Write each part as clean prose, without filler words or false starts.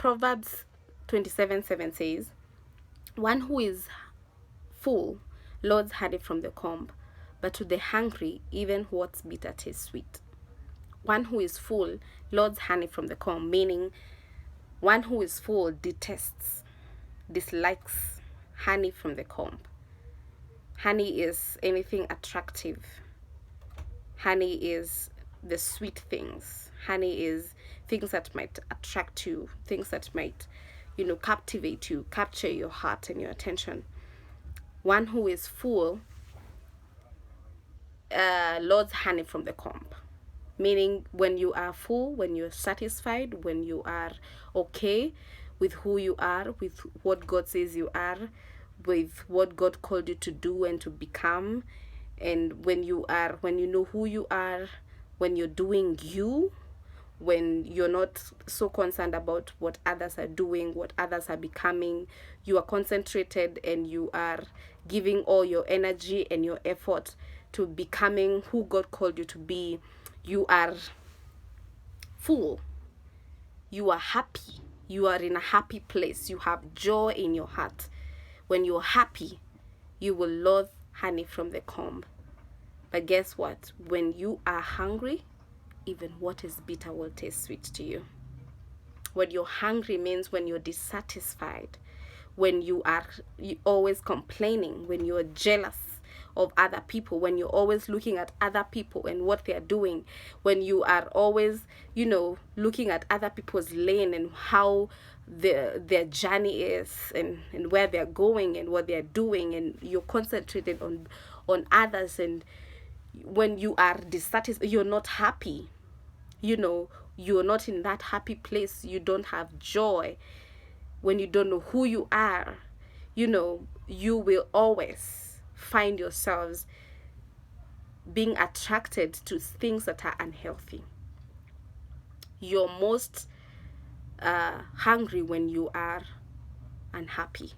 Proverbs 27:7 says, one who is full loads honey from the comb, but to the hungry, even what's bitter tastes sweet. One who is full loads honey from the comb, meaning one who is full dislikes honey from the comb. Honey is anything attractive. Honey is the sweet things. Honey is things that might attract you, things that might, captivate you, capture your heart and your attention. One who is full loads honey from the comb, meaning when you are full, when you're satisfied, when you are okay with who you are, with what God says you are, with what God called you to do and to become, and when you know who you are, when you're doing you, when you're not so concerned about what others are doing, what others are becoming, you are concentrated and you are giving all your energy and your effort to becoming who God called you to be. You are full. You are happy. You are in a happy place. You have joy in your heart. When you're happy, you will loathe honey from the comb. But guess what? When you are hungry, even what is bitter will taste sweet to you. When you're hungry means when you're dissatisfied, when you always complaining, when you're jealous of other people, when you're always looking at other people and what they're doing, when you are always, looking at other people's lane and how their journey is and where they're going and what they're doing, and you're concentrated on others, and when you are dissatisfied, you're not happy, you're not in that happy place, you don't have joy, when you don't know who you are, you will always find yourselves being attracted to things that are unhealthy. You're most hungry when you are unhappy.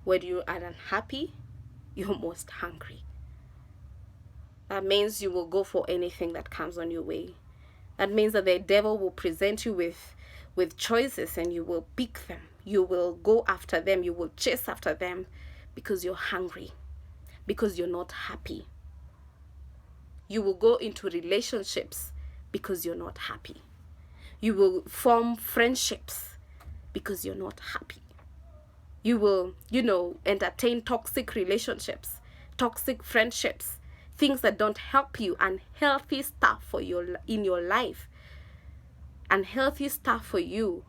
When you are unhappy, you're most hungry. That means you will go for anything that comes on your way. That means that the devil will present you with choices and you will pick them. You will go after them. You will chase after them because you're hungry, because you're not happy. You will go into relationships because you're not happy. You will form friendships because you're not happy. You will, entertain toxic relationships, toxic friendships, things that don't help you, unhealthy stuff in your life, unhealthy stuff for you.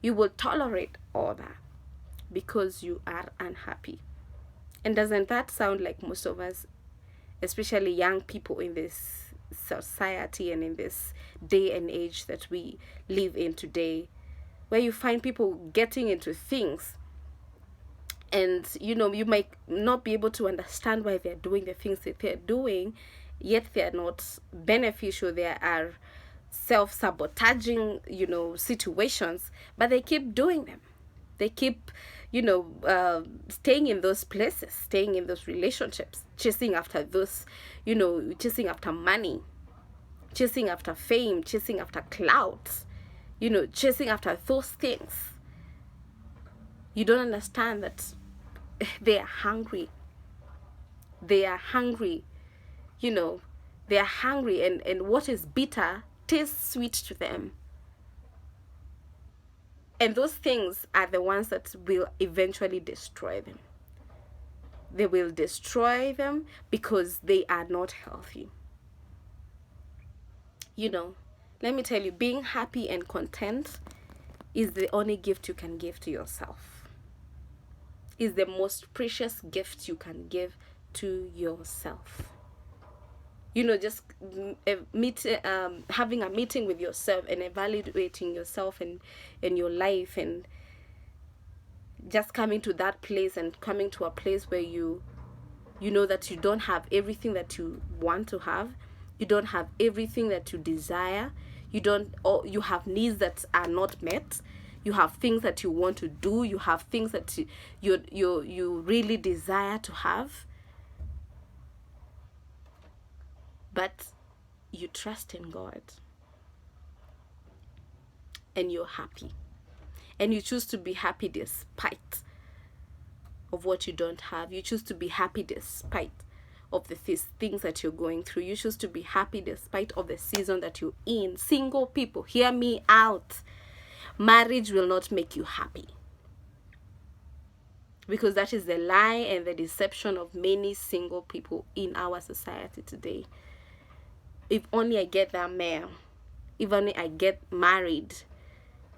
You will tolerate all that because you are unhappy. And doesn't that sound like most of us, especially young people in this society and in this day and age that we live in today, where you find people getting into things and you might not be able to understand why they're doing the things that they're doing, yet they're not beneficial. They are self-sabotaging situations, but they keep doing them. They keep staying in those places, staying in those relationships, chasing after those, chasing after money, chasing after fame, chasing after clout, chasing after those things. You don't understand that they are hungry. They are hungry. They are hungry, and what is bitter tastes sweet to them. And those things are the ones that will eventually destroy them. They will destroy them because they are not healthy. Let me tell you, being happy and content is the only gift you can give to yourself. Is the most precious gift you can give to yourself. Just having a meeting with yourself and evaluating yourself and your life, and just coming to that place and coming to a place where you know that you don't have everything that you want to have. You don't have everything that you desire. You have needs that are not met. You have things that you want to do. You have things that you really desire to have. But you trust in God. And you're happy. and you choose to be happy despite of what you don't have. You choose to be happy despite of the things that you're going through. You choose to be happy despite of the season that you're in. Single people, hear me out. Marriage will not make you happy, because that is the lie and the deception of many single people in our society today. If only I get that man, if only I get married,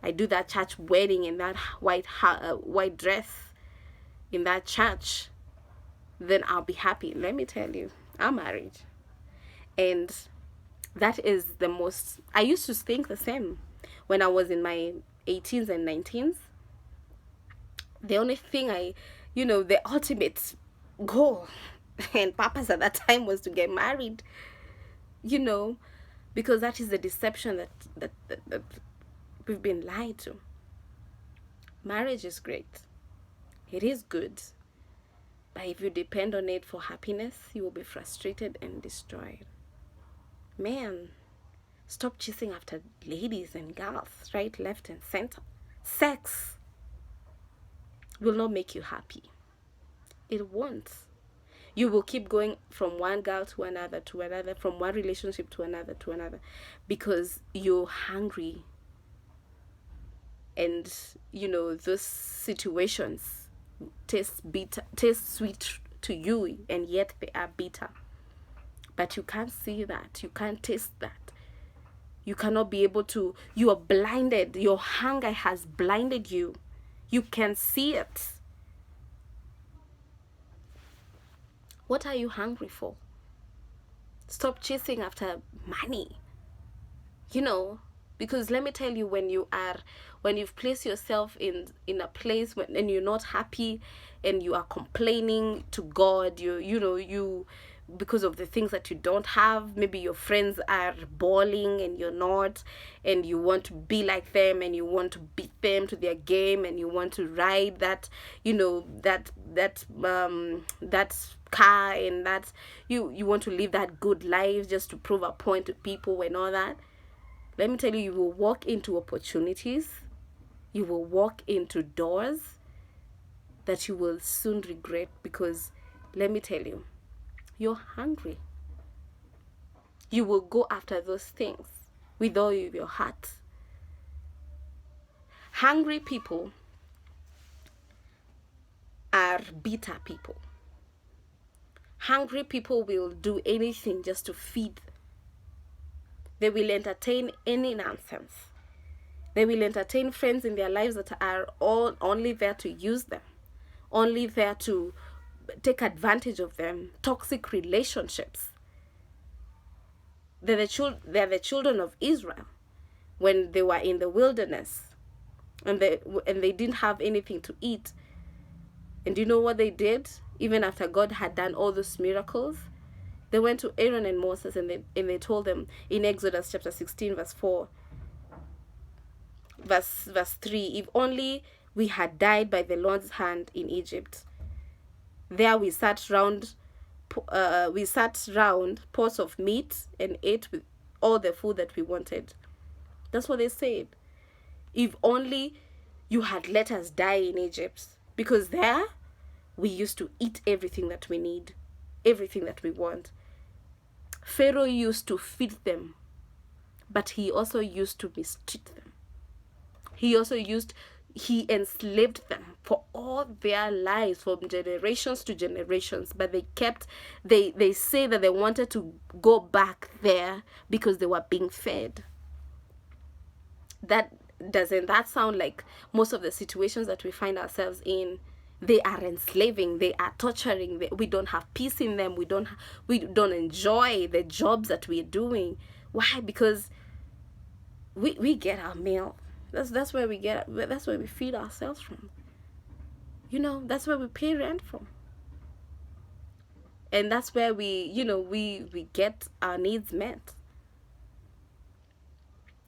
I do that church wedding in that white dress in that church, then I'll be happy. Let me tell you, I'm married, and that is the most. I used to think the same when I was in my 18s and 19s. The only thing the ultimate goal and purpose at that time was to get married, because that is the deception that we've been lied to. Marriage is great. It is good. But if you depend on it for happiness, you will be frustrated and destroyed. Man, stop chasing after ladies and girls, right, left, and center. Sex will not make you happy. It won't. You will keep going from one girl to another, from one relationship to another, because you're hungry. And, those situations taste sweet to you, and yet they are bitter. But you can't see that. You can't taste that. You cannot be able to. You are blinded. Your hunger has blinded you. You can see it. What are you hungry for? Stop chasing after money. Because let me tell you, when you've placed yourself in a place and you're not happy and you are complaining to God, you because of the things that you don't have. Maybe your friends are balling and you're not, and you want to be like them, and you want to beat them to their game, and you want to ride that car, and that you want to live that good life just to prove a point to people and all that. Let me tell you, you will walk into opportunities, you will walk into doors that you will soon regret, because let me tell you, you're hungry. You will go after those things with all of your heart. Hungry people are bitter people. Hungry people will do anything just to feed. They will entertain any nonsense. They will entertain friends in their lives that are all only there to use them, only there to take advantage of them. Toxic relationships. They're the children of Israel when they were in the wilderness, and they didn't have anything to eat. And do you know what they did? Even after God had done all those miracles, they went to Aaron and Moses, and they told them in Exodus chapter 16 verse 4, verse 3, if only we had died by the Lord's hand in Egypt. There we sat round pots of meat and ate with all the food that we wanted. That's what they said. If only you had let us die in Egypt, because there we used to eat everything that we need, everything that we want. Pharaoh used to feed them, but he also used to mistreat them. He enslaved them for all their lives, from generations to generations. But they say that they wanted to go back there because they were being fed. Doesn't that sound like most of the situations that we find ourselves in? They are enslaving, they are torturing, we don't have peace in them, we don't enjoy the jobs that we're doing. Why? Because we get our meal. That's where we feed ourselves from. That's where we pay rent from. And that's where we get our needs met.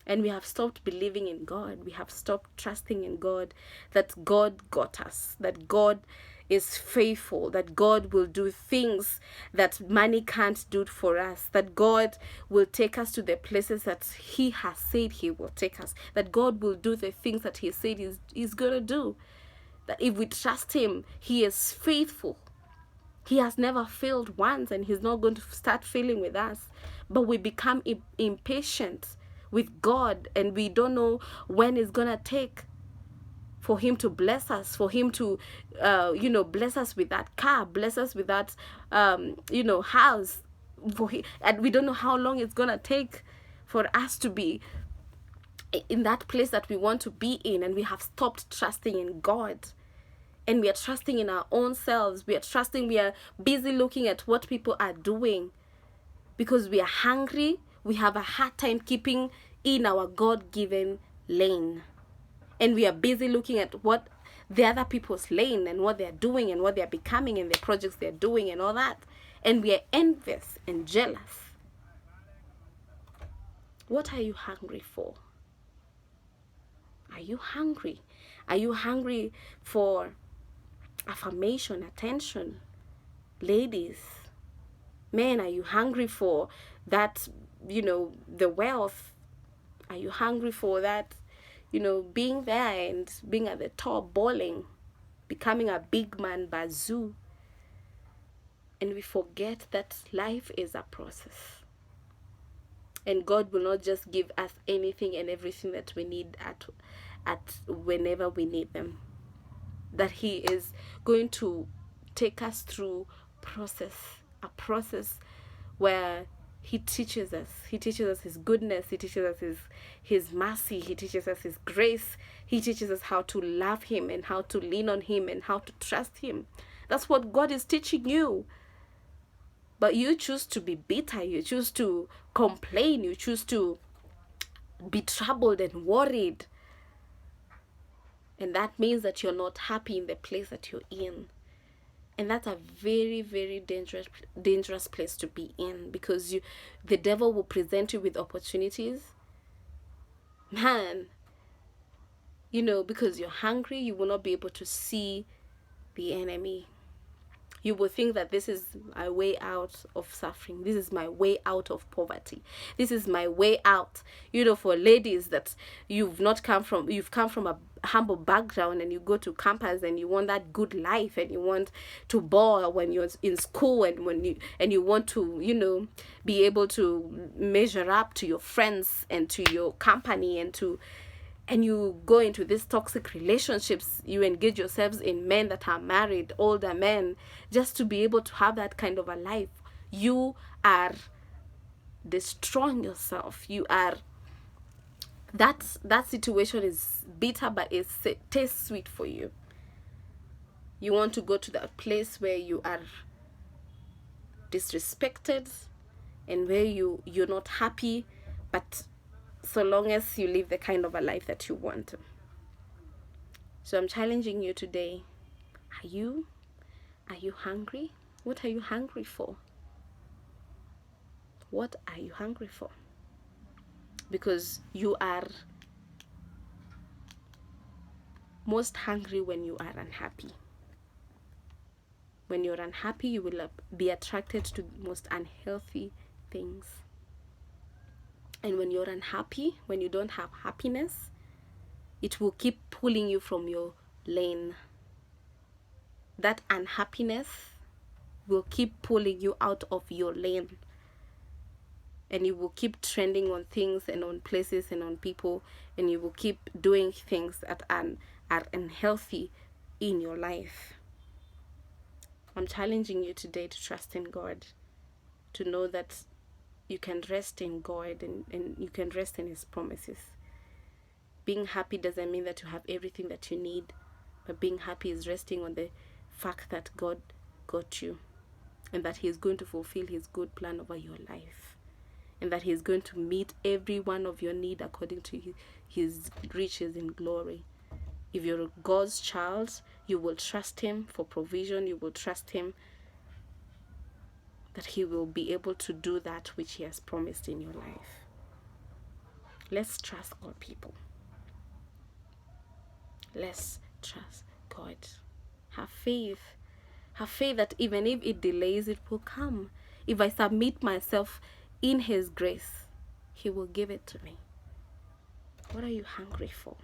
And we have stopped believing in God. We have stopped trusting in God, that God got us, that God is faithful, that God will do things that money can't do for us, that God will take us to the places that He has said He will take us, that God will do the things that He said He's going to do, that if we trust Him, He is faithful. He has never failed once, and He's not going to start failing with us. But we become impatient with God, and we don't know when it's going to take for Him to bless us, for Him to, bless us with that car, bless us with that, house. And we don't know how long it's going to take for us to be in that place that we want to be in, and we have stopped trusting in God. And we are trusting in our own selves. We are busy looking at what people are doing because we are hungry. We have a hard time keeping in our God-given lane. And we are busy looking at what the other people's lane and what they're doing and what they're becoming and the projects they're doing and all that. And we are envious and jealous. What are you hungry for? Are you hungry? Are you hungry for affirmation, attention? Ladies, men, are you hungry for that, the wealth? Are you hungry for that, being there and being at the top, bowling, becoming a big man, bazoo? And we forget that life is a process. And God will not just give us anything and everything that we need at whenever we need them. That He is going to take us through a process where He teaches us His goodness, He teaches us his mercy, He teaches us His grace, He teaches us how to love Him and how to lean on Him and how to trust Him. That's what God is teaching you. But you choose to be bitter, you choose to complain, you choose to be troubled and worried. And that means that you're not happy in the place that you're in. And that's a very, very dangerous place to be in, because the devil will present you with opportunities. Man, because you're hungry, you will not be able to see the enemy. You will think that this is my way out of suffering. This is my way out of poverty. This is my way out. For ladies that you've come from a humble background, and you go to campus and you want that good life, and you want to ball when you're in school, and you want to, be able to measure up to your friends and to your company, and you go into these toxic relationships. You engage yourselves in men that are married, older men, just to be able to have that kind of a life. You are destroying yourself. That situation is bitter, but it tastes sweet for you. You want to go to that place where you are disrespected and where you're not happy, but so long as you live the kind of a life that you want. So I'm challenging you today. Are you hungry? What are you hungry for? What are you hungry for? Because you are most hungry when you are unhappy. When you're unhappy, you will be attracted to the most unhealthy things. And when you're unhappy, when you don't have happiness, it will keep pulling you from your lane. That unhappiness will keep pulling you out of your lane. And you will keep trending on things and on places and on people, and you will keep doing things that are unhealthy in your life. I'm challenging you today to trust in God, to know that you can rest in God and you can rest in His promises. Being happy doesn't mean that you have everything that you need, but being happy is resting on the fact that God got you, and that He is going to fulfill His good plan over your life, and that He is going to meet every one of your need according to His riches in glory. If you're God's child, you will trust Him for provision. You will trust Him that He will be able to do that which He has promised in your life. Let's trust God, people. Let's trust God. Have faith. Have faith that even if it delays, it will come. If I submit myself in His grace, He will give it to me. What are you hungry for?